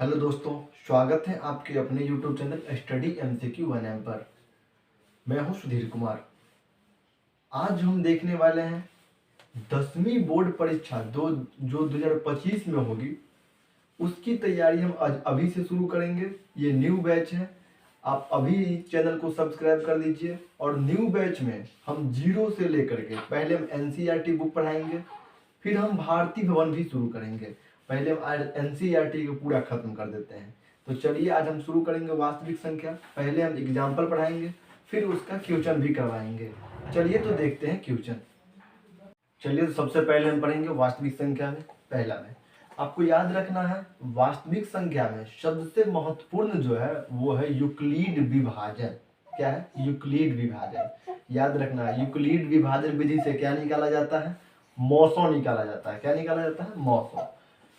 Hello दोस्तों, स्वागत है आपके अपने YouTube channel study MCQ 1M पर। मैं हूं सुधीर कुमार। आज हम देखने वाले हैं 10वीं बोर्ड परीक्षा जो 2025 में होगी, उसकी तैयारी हम आज अभी से शुरू करेंगे। ये न्यू बैच है, आप अभी चैनल को सब्सक्राइब कर लीजिए। और न्यू बैच में हम जीरो से लेकर के पहले हम NCERT बुक पढ़ाएंगे, फिर हम भारती भवन भी शुरू करेंगे। पहले हम NCERT को पूरा खत्म कर देते हैं। तो चलिए आज हम शुरू करेंगे वास्तविक संख्या। पहले हम एग्जाम्पल पढ़ाएंगे, फिर उसका क्वेश्चन भी करवाएंगे। चलिए तो देखते हैं क्वेश्चन। चलिए तो सबसे पहले हम पढ़ेंगे वास्तविक संख्या में। पहला में आपको याद रखना है, वास्तविक संख्या में सबसे महत्वपूर्ण जो है वो है यूक्लिड विभाजन। क्या है? यूक्लिड विभाजन। याद रखना है, यूक्लिड विभाजन विधि से क्या निकाला जाता है? मौसो निकाला जाता है। क्या निकाला जाता है? मौसो।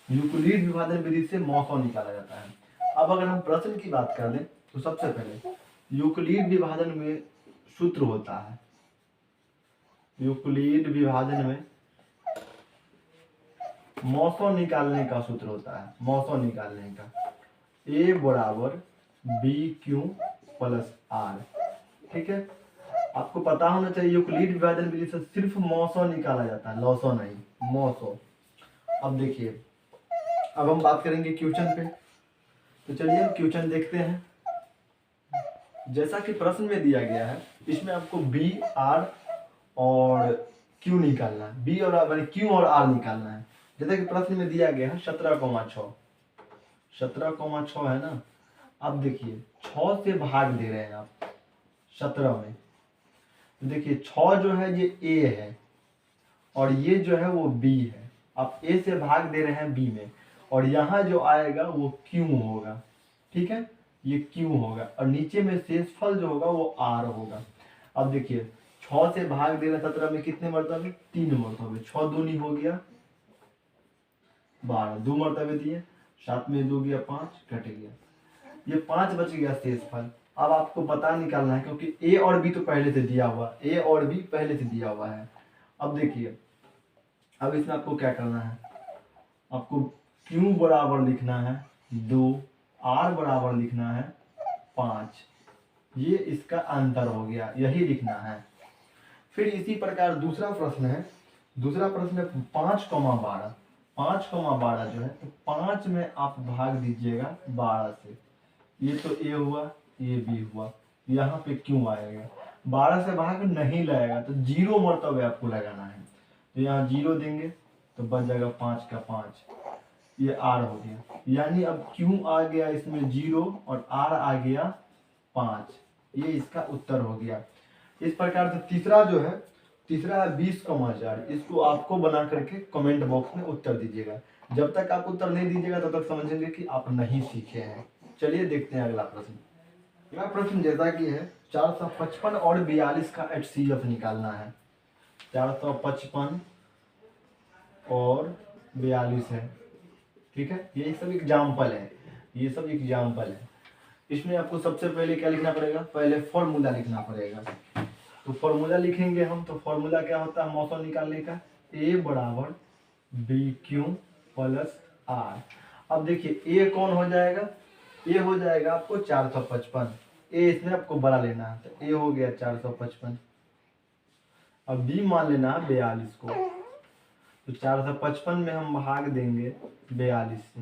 यूक्लिड विभाजन विधि से मौसो निकाला जाता है। अब अगर हम प्रश्न की बात कर लें तो सबसे पहले यूक्लिड विभाजन में सूत्र होता है, यूक्लिड विभाजन में मौसो निकालने का सूत्र होता है। मौसो निकालने का A बराबर BQ प्लस R। ठीक है, आपको पता होना चाहिए यूक्लिड विभाजन विधि से सिर्फ मौसो निकाला जाता है, लौसो नहीं, मौसो। अब देखिए, अब हम बात करेंगे क्वेश्चन पे। तो चलिए हम क्वेश्चन देखते हैं। जैसा कि प्रश्न में दिया गया है, इसमें आपको B, R और Q निकालना है। B और R, Q और R निकालना है। जैसा कि प्रश्न में दिया गया है 17,6। 17,6 है ना। अब देखिए 6 से भाग दे रहे हैं आप 17 में। तो देखिए 6 जो है ये A है और ये जो है वो B है। आप A से भाग दे रहे हैं B में, और यहाँ जो आएगा वो Q होगा। ठीक है, ये Q होगा और नीचे में शेषफल जो होगा वो R होगा। अब देखिए 6 से भाग दे रहे 17 में, कितने मरतबे? 3 मरतबे। 6 दूनी हो गया 12, 2 मरतबे दिए, 7 में 2 गया 5, कट गया, ये 5 बच गया शेषफल। अब आपको पता निकालना है, क्योंकि A और B तो पहले से दिया हुआ, A और B पहले से दिया हुआ है। अब देखिए, अब इसमें आपको क्या करना है, आपको Q बराबर लिखना है 2, R बराबर लिखना है 5। ये इसका अंतर हो गया, यही लिखना है। फिर इसी प्रकार दूसरा प्रश्न है। दूसरा प्रश्न है 5,12। 5,12 जो है, तो 5 में आप भाग दीजिएगा 12 से। ये तो A हुआ, ये B हुआ, यहाँ पे क्यों आएगा? 12 से भाग नहीं लगेगा तो 0 मरतबे आपको लगाना है। तो यहाँ 0 देंगे तो बच जाएगा 5 का 5, ये R हो गया। यानी अब Q आ गया इसमें 0 और R आ गया 5। ये इसका उत्तर हो गया। इस प्रकार से तीसरा जो है, तीसरा है 20,4। इसको आपको बना करके कमेंट बॉक्स में उत्तर दीजिएगा। जब तक आप उत्तर नहीं दीजिएगा तब तक समझेंगे कि आप नहीं सीखे हैं। चलिए देखते हैं अगला प्रश्न। अगला प्रश्न जैसा कि है 455 और 42 का HCF निकालना है। 455 और 42 है। ठीक है, ये सब एग्जाम्पल है, ये सब एग्जाम्पल है। इसमें आपको सबसे पहले क्या लिखना पड़ेगा? पहले फॉर्मूला लिखना पड़ेगा। तो फॉर्मूला लिखेंगे हम, तो फॉर्मूला क्या होता है मौसम निकालने का? A बराबर BQ प्लस R। अब देखिए A कौन हो जाएगा? A हो जाएगा आपको 455। A इसमें आपको बड़ा लेना है, तो A हो गया 455। अब B मान लेना है 42 को, तो 455 में हम भाग देंगे 42 से।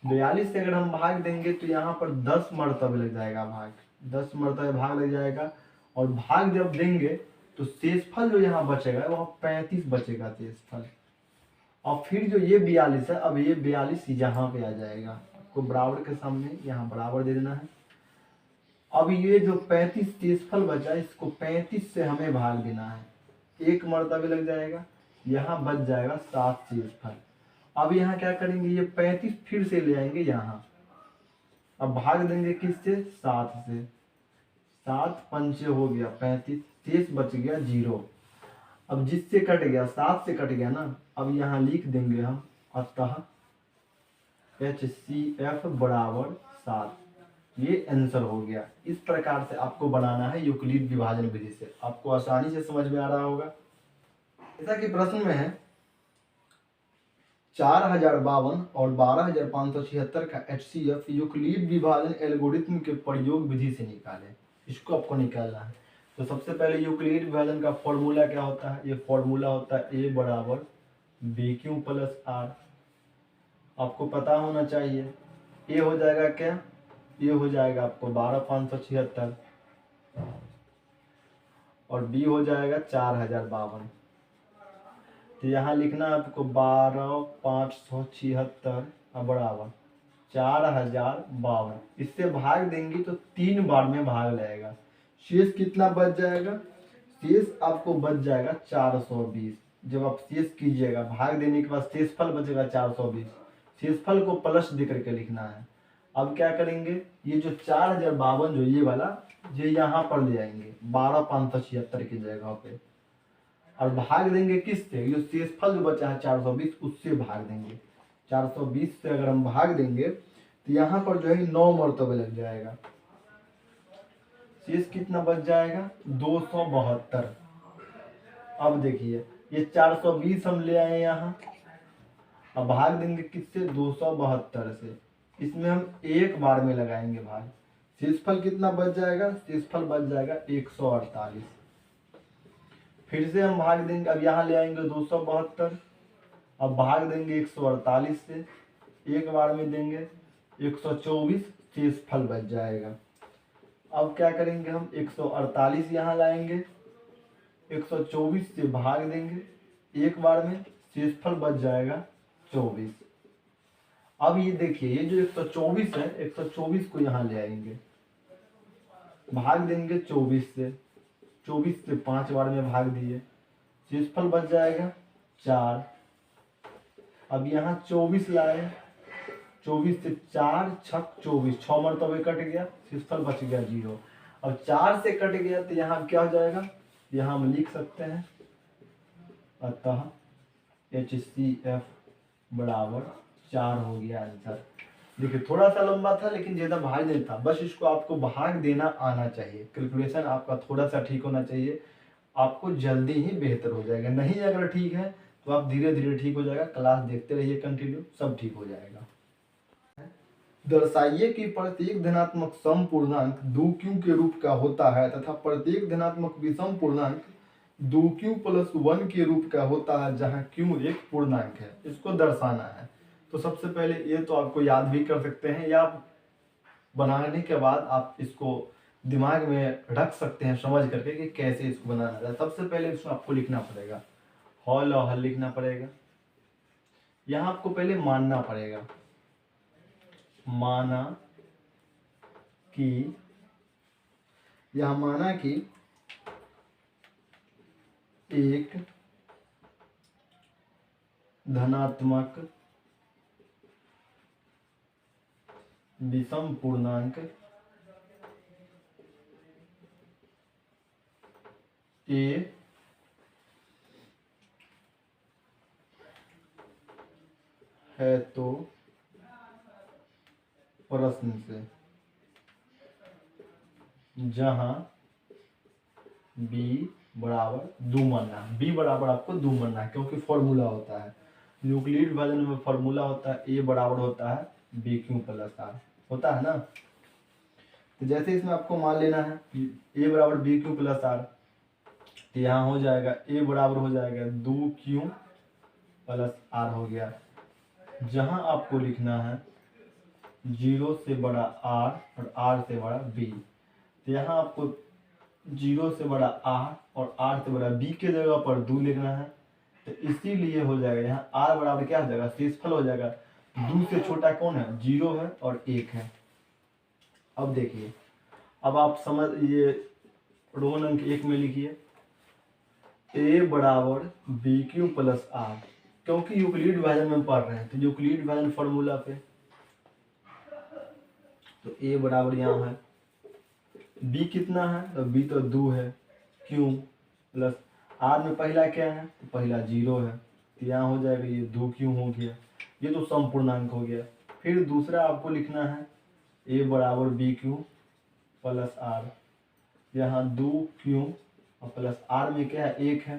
42 से अगर हम भाग देंगे तो यहाँ पर 10 मरतबे लग जाएगा भाग, 10 मरतबे भाग लग जाएगा। और भाग जब देंगे तो शेषफल जो यहाँ बचेगा वह 35 बचेगा शेषफल। और फिर जो ये 42 है, अब ये 42 यहाँ पे आ जाएगा, आपको बराबर के सामने यहाँ बराबर दे देना है। अब ये जो 35 शेषफल बचा, इसको 35 से हमें भाग देना है, 1 मरतबे लग जाएगा, यहाँ बच जाएगा 7 शेषफल। अब यहाँ क्या करेंगे, ये 35 फिर से ले आएंगे यहाँ। अब भाग देंगे किससे? 7 से। 7 पंचे हो गया 35, शेष बच गया 0। अब जिससे कट गया, 7 से कट गया ना, अब यहाँ लिख देंगे हम अतः HCF बराबर 7। ये आंसर हो गया। इस प्रकार से आपको बनाना है यूक्लिड विभाजन विधि से। आपको आसानी से समझ में आ रहा होगा। जैसा कि प्रश्न में है 4052 और 12576 का HCF यूक्लिड विभाजन एल्गोरिथम के प्रयोग विधि से निकालें। इसको आपको निकालना है। तो सबसे पहले यूक्लिड विभाजन का फॉर्मूला क्या होता है? ये फॉर्मूला होता है A बराबर BQ प्लस R। आपको पता होना चाहिए। A हो जाएगा क्या? ये हो जाएगा आपको 12576 और B हो जाएगा 4052। तो यहाँ लिखना है आपको 12576 बराबर 4052। इससे भाग देंगे तो 3 बार में भाग जाएगा। शेष कितना बच जाएगा? शेष आपको बच जाएगा 420। जब आप शेष कीजिएगा भाग देने के बाद शेषफल बचेगा 420। शेषफल को प्लस दे करके लिखना है। अब क्या करेंगे? ये जो 4052 जो ये वाला ये यहाँ पर ले आएंगे 12576 की जगह पे और भाग देंगे किससे? ये शेषफल जो बचा है 420 उससे भाग देंगे। 420 से अगर हम भाग देंगे तो यहाँ पर जो है 9 मरतबे लग जाएगा। शेष कितना बच जाएगा? 272। अब देखिए ये 420 हम ले आए यहाँ, अब भाग देंगे किससे? 272 से। इसमें हम एक बार में लगाएंगे भाग। शेषफल कितना बच जाएगा? शेषफल बच जाएगा 148। फिर से हम भाग देंगे, अब यहाँ ले आएंगे 272, अब भाग देंगे 148 से, एक बार में देंगे 124, शेषफल बच जाएगा। अब क्या करेंगे? हम 148 यहाँ लाएंगे, 124 से भाग देंगे एक बार में, शेषफल बच जाएगा 24। अब ये देखिए ये जो 124 है 124 को यहाँ ले आएंगे, भाग देंगे 24 से, 24 से 5 बार में भाग दिए, शेषफल बच जाएगा 4। अब यहाँ 24 लाए, 24 से 4 छक 24, 6 मरतबे कट गया, शेषफल बच गया 0। अब 4 से कट गया तो यहाँ क्या हो जाएगा? यहाँ हम लिख सकते हैं अतः HCF बराबर 4 हो गया आंसर। देखिए थोड़ा सा लंबा था लेकिन ज्यादा भाग नहीं था, बस इसको आपको भाग देना आना चाहिए। कैलकुलेशन आपका थोड़ा सा ठीक होना चाहिए, आपको जल्दी ही बेहतर हो जाएगा। नहीं अगर ठीक है तो आप धीरे धीरे ठीक हो जाएगा। क्लास देखते रहिए कंटिन्यू, सब ठीक हो जाएगा। दर्शाइए कि प्रत्येक धनात्मक सम पूर्णांक 2q के रूप का होता है तथा प्रत्येक धनात्मक विषम पूर्णांक 2q प्लस 1 के रूप का होता है जहां q एक पूर्णांक है। इसको दर्शाना है। तो सबसे पहले ये तो आपको याद भी कर सकते हैं या बनाने के बाद आप इसको दिमाग में रख सकते हैं समझ करके कि कैसे इसको बनाना है। सबसे पहले इसको आपको लिखना पड़ेगा, हॉल और हल लिखना पड़ेगा। यहाँ आपको पहले मानना पड़ेगा, माना कि, यह माना कि एक धनात्मक विषम पूर्णांक ए है तो प्रश्न से जहां बी बराबर 2 मानना है। बी बराबर आपको 2 मानना है क्योंकि फॉर्मूला होता है यूक्लिड विभाजन में, फॉर्मूला होता है ए बराबर होता है BQ प्लस आर, होता है ना। तो जैसे इसमें आपको मान लेना है ए बराबर BQ प्लस आर, तो यहाँ हो जाएगा ए बराबर हो जाएगा 2Q प्लस आर हो गया। जहां आपको लिखना है 0 से बड़ा R और R से बड़ा B, तो यहाँ आपको 0 से बड़ा R और R से बड़ा B के जगह पर 2 लिखना है। तो इसीलिए हो जाएगा यहाँ R बराबर क्या हो जाएगा? शेषफल हो जाएगा। 2 से छोटा कौन है? 0 है और 1 है। अब देखिए, अब आप समझ, ये रोमन अंक 1 में लिखिए A बराबर BQ प्लस R, क्योंकि यूक्लिड विभाजन में पढ़ रहे हैं तो यूक्लिड विभाजन फॉर्मूला पे, तो A बराबर यहाँ है, B कितना है? तो B तो 2 है, Q प्लस R में पहला क्या है? तो पहला 0 है, तो यहाँ हो जाएगा ये 2Q हो गया, ये तो समपूर्णांक हो गया। फिर दूसरा आपको लिखना है A बराबर BQ प्लस R, यहाँ 2Q और प्लस R में क्या है? 1 है,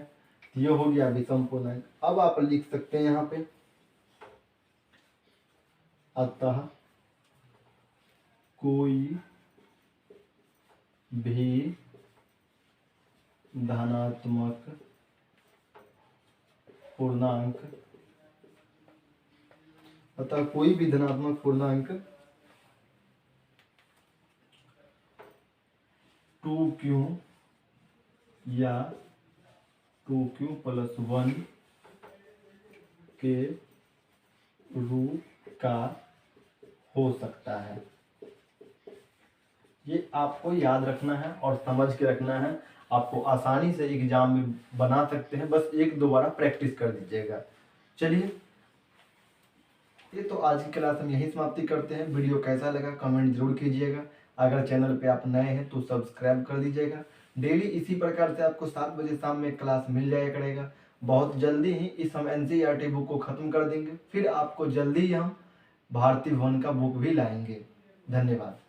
तो ये हो गया विषम पूर्णांक। अब आप लिख सकते हैं यहाँ पे अतः कोई भी धनात्मक पूर्णांक टू क्यू या 2q+1 के रूप का हो सकता है। ये आपको याद रखना है और समझ के रखना है। आपको आसानी से एग्जाम में बना सकते हैं, बस एक दो बार प्रैक्टिस कर दीजिएगा। चलिए, ये तो आज की क्लास हम यही समाप्ति करते हैं। वीडियो कैसा लगा कमेंट जरूर कीजिएगा। अगर चैनल पे आप नए हैं तो सब्सक्राइब कर दीजिएगा। डेली इसी प्रकार से आपको 7 बजे शाम में क्लास मिल जाया करेगा। बहुत जल्दी ही इस हम NCERT बुक को ख़त्म कर देंगे, फिर आपको जल्दी ही हम भारतीय भवन का बुक भी लाएंगे। धन्यवाद।